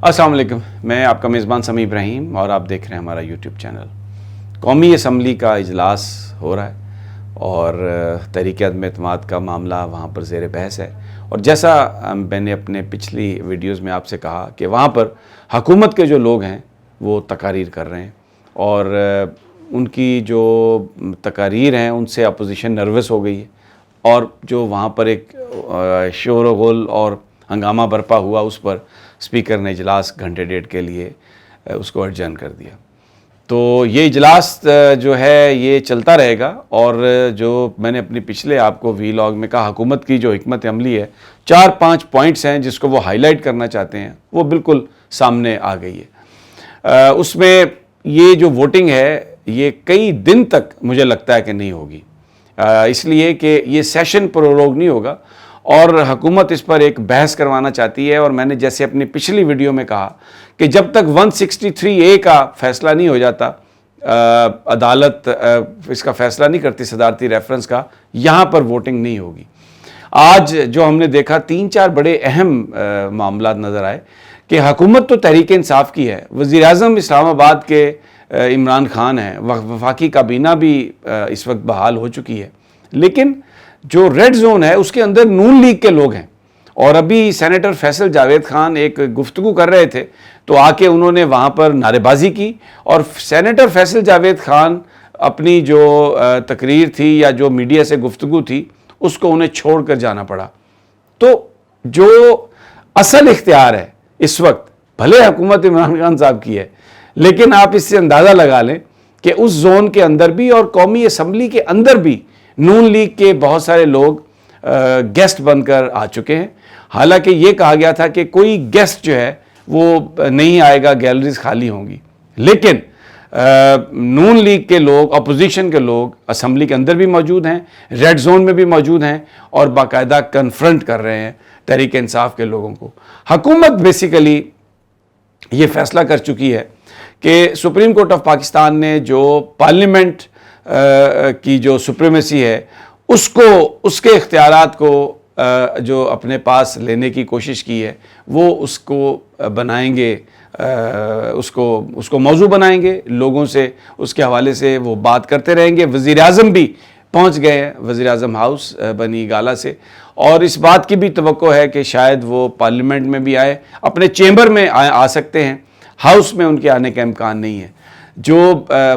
السلام علیکم، میں آپ کا میزبان سمیع ابراہیم اور آپ دیکھ رہے ہیں ہمارا یوٹیوب چینل۔ قومی اسمبلی کا اجلاس ہو رہا ہے اور تحریک عدم اعتماد کا معاملہ وہاں پر زیر بحث ہے، اور جیسا میں نے اپنے پچھلی ویڈیوز میں آپ سے کہا کہ وہاں پر حکومت کے جو لوگ ہیں وہ تقاریر کر رہے ہیں، اور ان کی جو تقاریر ہیں ان سے اپوزیشن نروس ہو گئی ہے، اور جو وہاں پر ایک شور و غل اور ہنگامہ برپا ہوا، اس پر اسپیکر نے اجلاس گھنٹے ڈیڑھ کے لیے اس کو ایڈجرن کر دیا۔ تو یہ اجلاس جو ہے یہ چلتا رہے گا، اور جو میں نے اپنی پچھلے آپ کو وی لاگ میں کہا حکومت کی جو حکمت عملی ہے، 4-5 پوائنٹس ہیں جس کو وہ ہائی لائٹ کرنا چاہتے ہیں، وہ بالکل سامنے آ گئی ہے۔ اس میں یہ جو ووٹنگ ہے یہ کئی دن تک مجھے لگتا ہے کہ نہیں ہوگی، اس لیے کہ یہ سیشن پروروگ نہیں ہوگا، اور حکومت اس پر ایک بحث کروانا چاہتی ہے، اور میں نے جیسے اپنی پچھلی ویڈیو میں کہا کہ جب تک 163A کا فیصلہ نہیں ہو جاتا، عدالت اس کا فیصلہ نہیں کرتی صدارتی ریفرنس کا، یہاں پر ووٹنگ نہیں ہوگی۔ آج جو ہم نے دیکھا 3-4 بڑے اہم معاملات نظر آئے کہ حکومت تو تحریک انصاف کی ہے، وزیر اعظم اسلام آباد کے عمران خان ہیں، وفاقی کابینہ بھی اس وقت بحال ہو چکی ہے، لیکن جو ریڈ زون ہے اس کے اندر نون لیگ کے لوگ ہیں، اور ابھی سینیٹر فیصل جاوید خان ایک گفتگو کر رہے تھے تو آ کے انہوں نے وہاں پر نعرے بازی کی، اور سینیٹر فیصل جاوید خان اپنی جو تقریر تھی یا جو میڈیا سے گفتگو تھی اس کو انہیں چھوڑ کر جانا پڑا۔ تو جو اصل اختیار ہے اس وقت بھلے حکومت عمران خان صاحب کی ہے، لیکن آپ اس سے اندازہ لگا لیں کہ اس زون کے اندر بھی اور قومی اسمبلی کے اندر بھی نون لیگ کے بہت سارے لوگ گیسٹ بن کر آ چکے ہیں۔ حالانکہ یہ کہا گیا تھا کہ کوئی گیسٹ جو ہے وہ نہیں آئے گا، گیلریز خالی ہوں گی، لیکن نون لیگ کے لوگ، اپوزیشن کے لوگ اسمبلی کے اندر بھی موجود ہیں، ریڈ زون میں بھی موجود ہیں، اور باقاعدہ کنفرنٹ کر رہے ہیں تحریک انصاف کے لوگوں کو۔ حکومت بیسیکلی یہ فیصلہ کر چکی ہے کہ سپریم کورٹ آف پاکستان نے جو پارلیمنٹ کی جو سپریمیسی ہے اس کے اختیارات کو جو اپنے پاس لینے کی کوشش کی ہے، وہ اس کو بنائیں گے، اس کو موضوع بنائیں گے، لوگوں سے اس کے حوالے سے وہ بات کرتے رہیں گے۔ وزیر اعظم بھی پہنچ گئے ہیں وزیر اعظم ہاؤس بنی گالہ سے، اور اس بات کی بھی توقع ہے کہ شاید وہ پارلیمنٹ میں بھی آئے، اپنے چیمبر میں آ سکتے ہیں، ہاؤس میں ان کے آنے کا امکان نہیں ہے۔ جو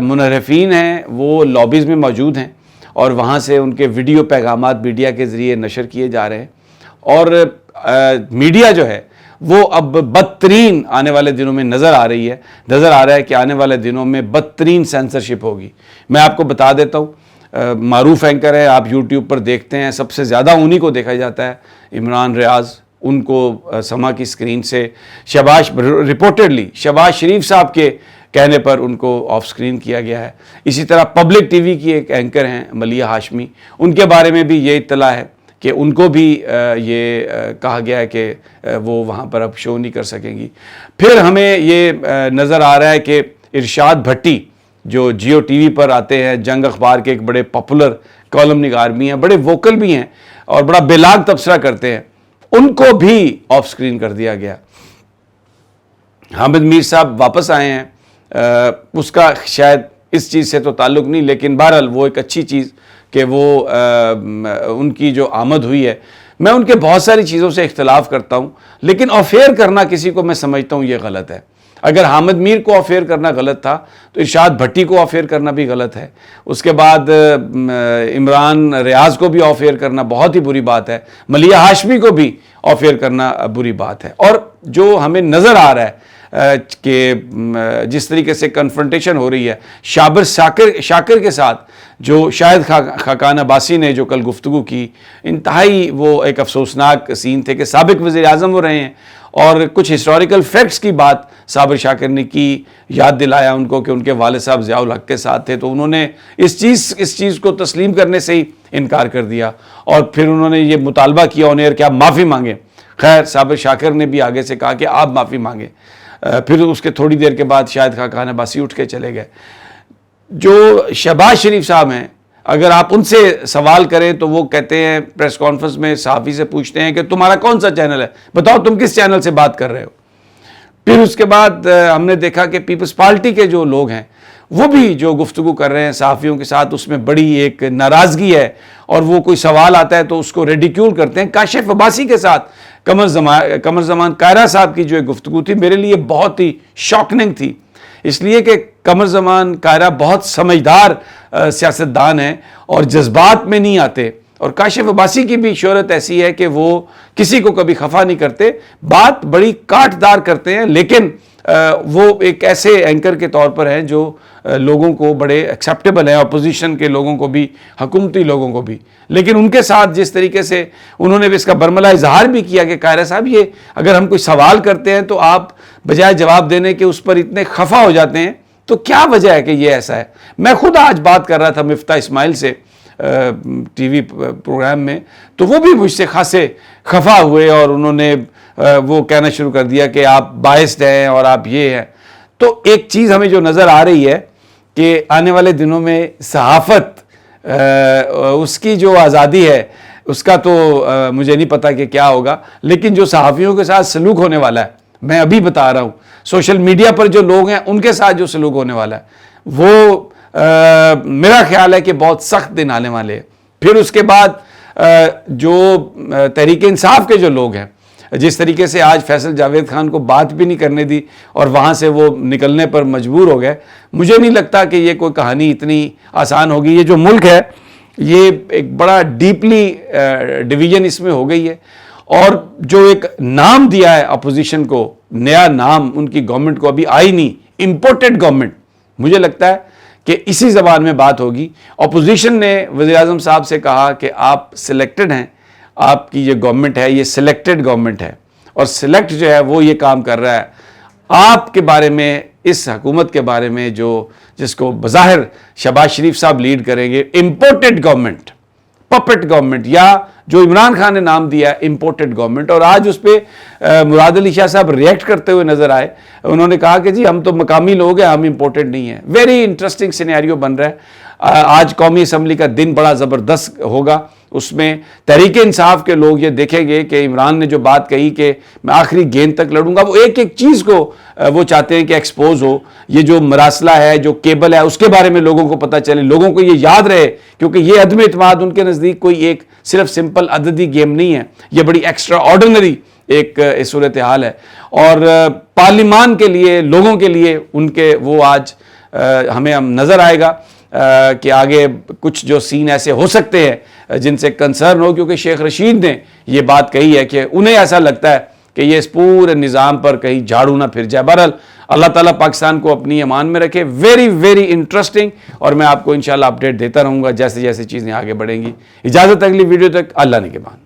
منحرفین ہیں وہ لابیز میں موجود ہیں، اور وہاں سے ان کے ویڈیو پیغامات میڈیا کے ذریعے نشر کیے جا رہے ہیں، اور میڈیا جو ہے وہ اب بدترین آنے والے دنوں میں نظر آ رہا ہے کہ آنے والے دنوں میں بدترین سینسرشپ ہوگی۔ میں آپ کو بتا دیتا ہوں، معروف اینکر ہے، آپ یوٹیوب پر دیکھتے ہیں، سب سے زیادہ انہی کو دیکھا جاتا ہے، عمران ریاض، ان کو سما کی سکرین سے رپورٹڈلی شہباز شریف صاحب کے کہنے پر ان کو آف سکرین کیا گیا ہے۔ اسی طرح پبلک ٹی وی کی ایک اینکر ہیں ملیہ ہاشمی، ان کے بارے میں بھی یہ اطلاع ہے کہ ان کو بھی یہ کہا گیا ہے کہ وہ وہاں پر اب شو نہیں کر سکیں گی۔ پھر ہمیں یہ نظر آ رہا ہے کہ ارشاد بھٹی جو جیو ٹی وی پر آتے ہیں، جنگ اخبار کے ایک بڑے پاپولر کالم نگار بھی ہیں، بڑے ووکل بھی ہیں، اور بڑا بے لاگ تبصرہ کرتے ہیں، ان کو بھی آف سکرین کر دیا گیا۔ حامد میر صاحب واپس آئے ہیں، اس کا شاید اس چیز سے تو تعلق نہیں، لیکن بہرحال وہ ایک اچھی چیز کہ وہ ان کی جو آمد ہوئی ہے۔ میں ان کے بہت ساری چیزوں سے اختلاف کرتا ہوں، لیکن آفیئر کرنا کسی کو میں سمجھتا ہوں یہ غلط ہے۔ اگر حامد میر کو آفیئر کرنا غلط تھا تو ارشاد بھٹی کو آفیئر کرنا بھی غلط ہے، اس کے بعد عمران ریاض کو بھی آفیئر کرنا بہت ہی بری بات ہے، ملیہ ہاشمی کو بھی آفیئر کرنا بری بات ہے۔ اور جو ہمیں نظر آ رہا ہے کہ جس طریقے سے کنفرنٹیشن ہو رہی ہے شابر شاکر کے ساتھ، جو شاہد خاقان عباسی نے جو کل گفتگو کی، انتہائی وہ ایک افسوسناک سین تھے کہ سابق وزیر اعظم وہ رہے ہیں، اور کچھ ہسٹوریکل فیکٹس کی بات صابر شاکر نے کی، یاد دلایا ان کو کہ ان کے والد صاحب ضیاء الحق کے ساتھ تھے، تو انہوں نے اس چیز کو تسلیم کرنے سے ہی انکار کر دیا، اور پھر انہوں نے یہ مطالبہ کیا آن ایئر کہ آپ معافی مانگیں۔ خیر صابر شاکر نے بھی آگے سے کہا کہ آپ معافی مانگیں، پھر اس کے تھوڑی دیر کے بعد شاہد خاقان عباسی اٹھ کے چلے گئے۔ جو شہباز شریف صاحب ہیں، اگر آپ ان سے سوال کریں تو وہ کہتے ہیں پریس کانفرنس میں، صحافی سے پوچھتے ہیں کہ تمہارا کون سا چینل ہے، بتاؤ تم کس چینل سے بات کر رہے ہو۔ پھر اس کے بعد ہم نے دیکھا کہ پیپلز پارٹی کے جو لوگ ہیں وہ بھی جو گفتگو کر رہے ہیں صحافیوں کے ساتھ، اس میں بڑی ایک ناراضگی ہے، اور وہ کوئی سوال آتا ہے تو اس کو ریڈیکیول کرتے ہیں۔ کاشف عباسی کے ساتھ قمر زمان کائرہ صاحب کی جو ایک گفتگو تھی میرے لیے بہت ہی شاکننگ تھی، اس لیے کہ قمر زمان کائرہ بہت سمجھدار سیاستدان ہیں اور جذبات میں نہیں آتے، اور کاشف عباسی کی بھی شہرت ایسی ہے کہ وہ کسی کو کبھی خفا نہیں کرتے، بات بڑی کاٹ دار کرتے ہیں، لیکن وہ ایک ایسے اینکر کے طور پر ہیں جو لوگوں کو بڑے ایکسیپٹیبل ہیں، اپوزیشن کے لوگوں کو بھی، حکومتی لوگوں کو بھی۔ لیکن ان کے ساتھ جس طریقے سے انہوں نے بھی اس کا برملا اظہار بھی کیا کہ کائرہ صاحب یہ اگر ہم کوئی سوال کرتے ہیں تو آپ بجائے جواب دینے کے اس پر اتنے خفا ہو جاتے ہیں، تو کیا وجہ ہے کہ یہ ایسا ہے؟ میں خود آج بات کر رہا تھا مفتاح اسماعیل سے ٹی وی پروگرام میں، تو وہ بھی مجھ سے خاصے خفا ہوئے اور انہوں نے وہ کہنا شروع کر دیا کہ آپ بائسڈ ہیں اور آپ یہ ہیں۔ تو ایک چیز ہمیں جو نظر آ رہی ہے کہ آنے والے دنوں میں صحافت اس کی جو آزادی ہے اس کا تو مجھے نہیں پتا کہ کیا ہوگا، لیکن جو صحافیوں کے ساتھ سلوک ہونے والا ہے، میں ابھی بتا رہا ہوں، سوشل میڈیا پر جو لوگ ہیں ان کے ساتھ جو سلوک ہونے والا ہے وہ میرا خیال ہے کہ بہت سخت دن آنے والے ہیں۔ پھر اس کے بعد جو تحریک انصاف کے جو لوگ ہیں، جس طریقے سے آج فیصل جاوید خان کو بات بھی نہیں کرنے دی اور وہاں سے وہ نکلنے پر مجبور ہو گئے، مجھے نہیں لگتا کہ یہ کوئی کہانی اتنی آسان ہوگی۔ یہ جو ملک ہے یہ ایک بڑا ڈیپلی ڈویژن اس میں ہو گئی ہے، اور جو ایک نام دیا ہے اپوزیشن کو، نیا نام ان کی گورنمنٹ کو ابھی آئی نہیں، امپورٹڈ گورنمنٹ، مجھے لگتا ہے کہ اسی زبان میں بات ہوگی۔ اپوزیشن نے وزیر اعظم صاحب سے کہا کہ آپ سلیکٹڈ ہیں، آپ کی یہ گورنمنٹ ہے یہ سلیکٹڈ گورنمنٹ ہے، اور سلیکٹ جو ہے وہ یہ کام کر رہا ہے آپ کے بارے میں، اس حکومت کے بارے میں جس کو بظاہر شہباز شریف صاحب لیڈ کریں گے، امپورٹڈ گورنمنٹ، پپٹ گورنمنٹ، یا جو عمران خان نے نام دیا ہے امپورٹڈ گورنمنٹ۔ اور آج اس پہ مراد علی شاہ صاحب ریئیکٹ کرتے ہوئے نظر آئے، انہوں نے کہا کہ جی ہم تو مقامی لوگ ہیں، ہم امپورٹڈ نہیں ہیں۔ ویری انٹرسٹنگ سینیریو بن رہا ہے۔ آج قومی اسمبلی کا دن بڑا زبردست ہوگا، اس میں تحریک انصاف کے لوگ یہ دیکھیں گے کہ عمران نے جو بات کہی کہ میں آخری گیند تک لڑوں گا، وہ ایک ایک چیز کو وہ چاہتے ہیں کہ ایکسپوز ہو، یہ جو مراسلہ ہے، جو کیبل ہے، اس کے بارے میں لوگوں کو پتہ چلے، لوگوں کو یہ یاد رہے، کیونکہ یہ عدم اعتماد ان کے نزدیک کوئی ایک صرف سمپل عددی گیم نہیں ہے، یہ بڑی ایکسٹرا آرڈنری ایک صورتحال ہے، اور پارلیمان کے لیے، لوگوں کے لیے ان کے وہ آج ہمیں نظر آئے گا کہ آگے کچھ جو سین ایسے ہو سکتے ہیں جن سے کنسرن ہو، کیونکہ شیخ رشید نے یہ بات کہی ہے کہ انہیں ایسا لگتا ہے کہ یہ اس پورے نظام پر کہیں جھاڑو نہ پھر جائے۔ بہرحال اللہ تعالیٰ پاکستان کو اپنی امان میں رکھے۔ ویری ویری انٹرسٹنگ، اور میں آپ کو انشاءاللہ اپڈیٹ دیتا رہوں گا جیسے جیسے چیزیں آگے بڑھیں گی۔ اجازت اگلی ویڈیو تک، اللہ نگہبان۔